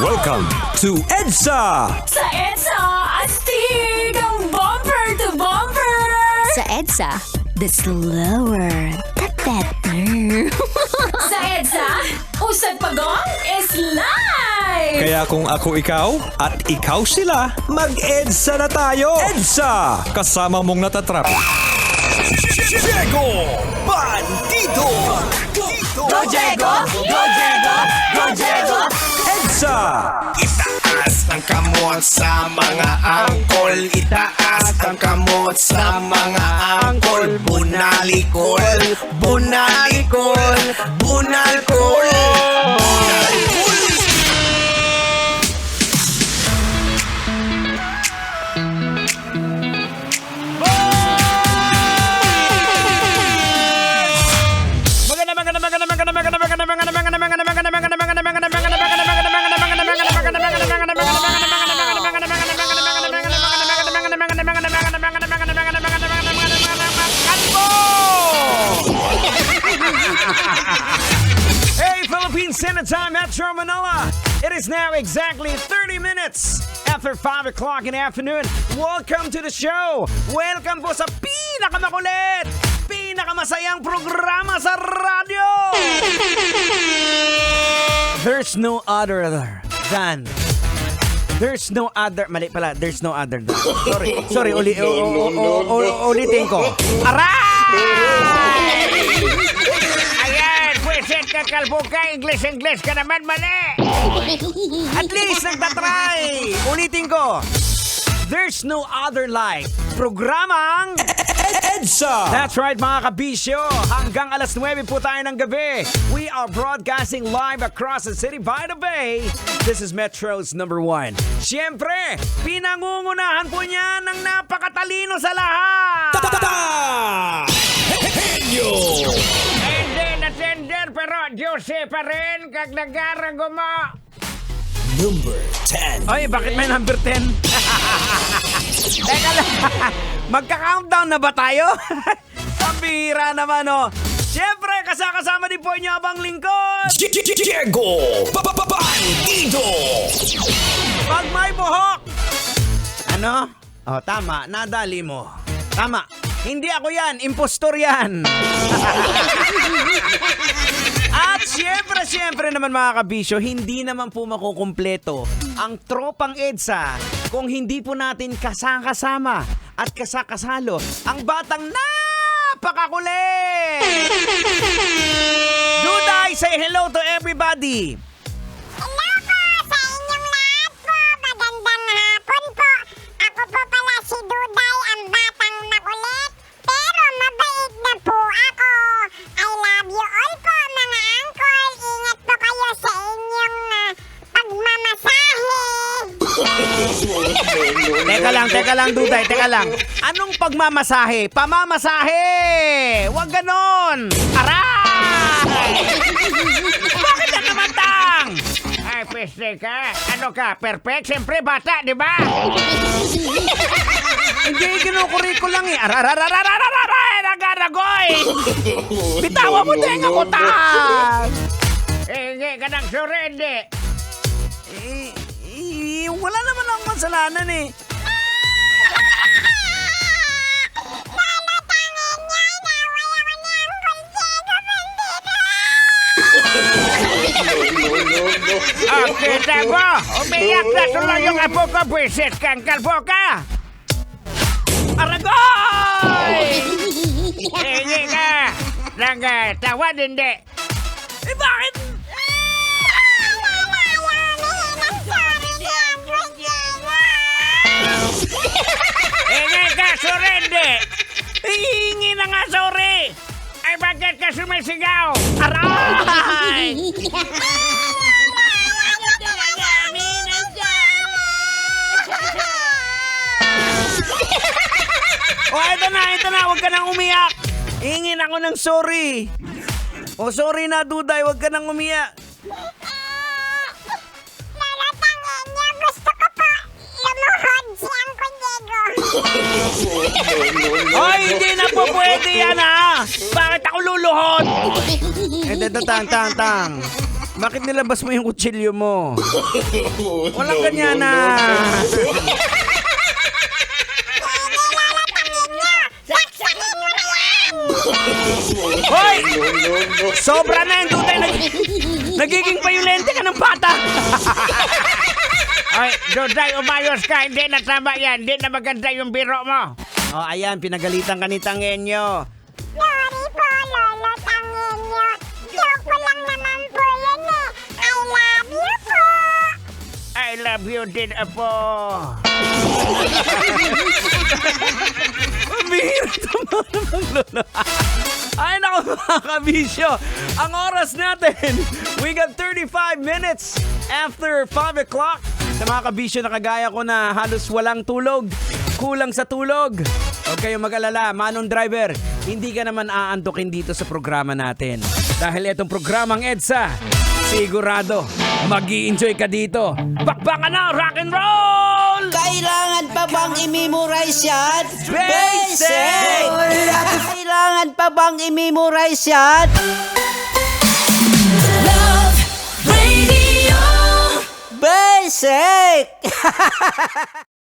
Welcome to EDSA! Sa EDSA, astig ang bumper to bumper! Sa EDSA, the slower, the better. Sa EDSA, usad pagong is live! Kaya kung ako ikaw at ikaw sila, mag-EDSA na tayo! EDSA! Kasama mong natatrap. Diego Bandito! Go Diego! Go Diego! Go Diego! EDSA! Itaas ang kamot sa mga angkol. Itaas ang kamot sa mga angkol. Bunalikol, bunalikol, bunalkol. Hey, Philippine Standard Time, Metro Manila. It is now exactly 30 minutes after 5 o'clock in the afternoon. Welcome to the show. Welcome po sa pinakamakulit, pinakamasayang programa sa radyo. There's no other than... There's no other... Mali pala. There's no other than... Sorry. Ulitin ko. Aray! Ayan, pweset ka kalbo ka. English ka naman, mali. At least nagtatry. Ulitin ko. There's no other like programang... EDSA! That's right, mga kabisyo. Hanggang alas 9 po tayo ng gabi. We are broadcasting live across the city by the bay. This is Metro's number 1. Siyempre, pinangungunahan po niya ng napakatalino sa lahat. Hindi na tender, pero juicy pa rin. Kag nag-arago mo. Number 10. Ay, bakit may number 10? Teka lang. Magka-countdown na ba tayo? Pambihira naman, oh. Siyempre, kasama din po niyo abang lingkod. Diego Bandito! Pag may buhok. Ano? Oh, tama. Nadali mo. Tama. Hindi ako yan. Impostor yan. At siyempre naman mga kabisyo, hindi naman po makukumpleto ang tropang EDSA kung hindi po natin kasama at kasakasalo ang batang napakakulit! Duday, say hello to everybody! Hello po sa inyong lahat po. Magandang hapon po. Ako po pala si Duday, ang batang makulit. Pero mabait na po ako. I love you all po mga angkol. Ingat po kayo sa inyong pagmamasahe. Teka lang, Duday, teka lang. Anong pagmamasahe? Pamamasahe! Huwag ganon! Aray! Bakit na naman, Tang? Ay, peste ka. Ano ka? Perfect? Siyempre, bata, di ba? Hindi, kinukuri ko lang eh. Arararararararay! Nagaragoy! Bitawa mo tenga ko, Tang! Hindi ka nang surrende. Wala naman akong kasalanan eh. Okay, tabo. Umiyak na tuloy yung apo ko. Buisit kang kalbo ka. Aragoy! Hingi ka. Nagtawa din di. Eh, bakit? Hingi ka, surrende. Hingi na nga, sorry. Ay, bakit ka sumisigaw? Aray! Ito na, huwag ka nang umiyak. Hingin ako ng sorry. Sorry na, Duday, huwag ka nang umiyak. Lalatangin niya, gusto ko po lumuhod si Uncle Diego. Ay, hindi na po pwede yan, ha? Bakit ako luluhod? Tang. Bakit nilabas mo yung kutsilyo mo? Walang ganyan na. Hoy! Sobra na yung tutay. Nagiging violente ka ng bata. Ay, Duday, umayos ka. Hindi na tama yan. Hindi na maganda yung biro mo. Oh, ayan, pinagalitan ka ni Tangenyo. Sorry po, Lolo Tangenyo. Joke ko lang naman po yan eh. I love you po. I love you din, Apo. Mahirap naman naman, Lolo. Ay, naku mga kabisyo. Ang oras natin, we got 35 minutes after 5 o'clock. Sa mga kabisyo na kagaya ko na halos walang tulog, kulang sa tulog. Huwag kayong mag-alala, Manong Driver, hindi ka naman aantukin dito sa programa natin. Dahil itong programang EDSA, sigurado, mag-i-enjoy ka dito. Bakbakan na, rock and roll! Kailangan pa bang i-memorize yan? Basic! Kailangan pa bang i-memorize yan? Love Radio. Basic!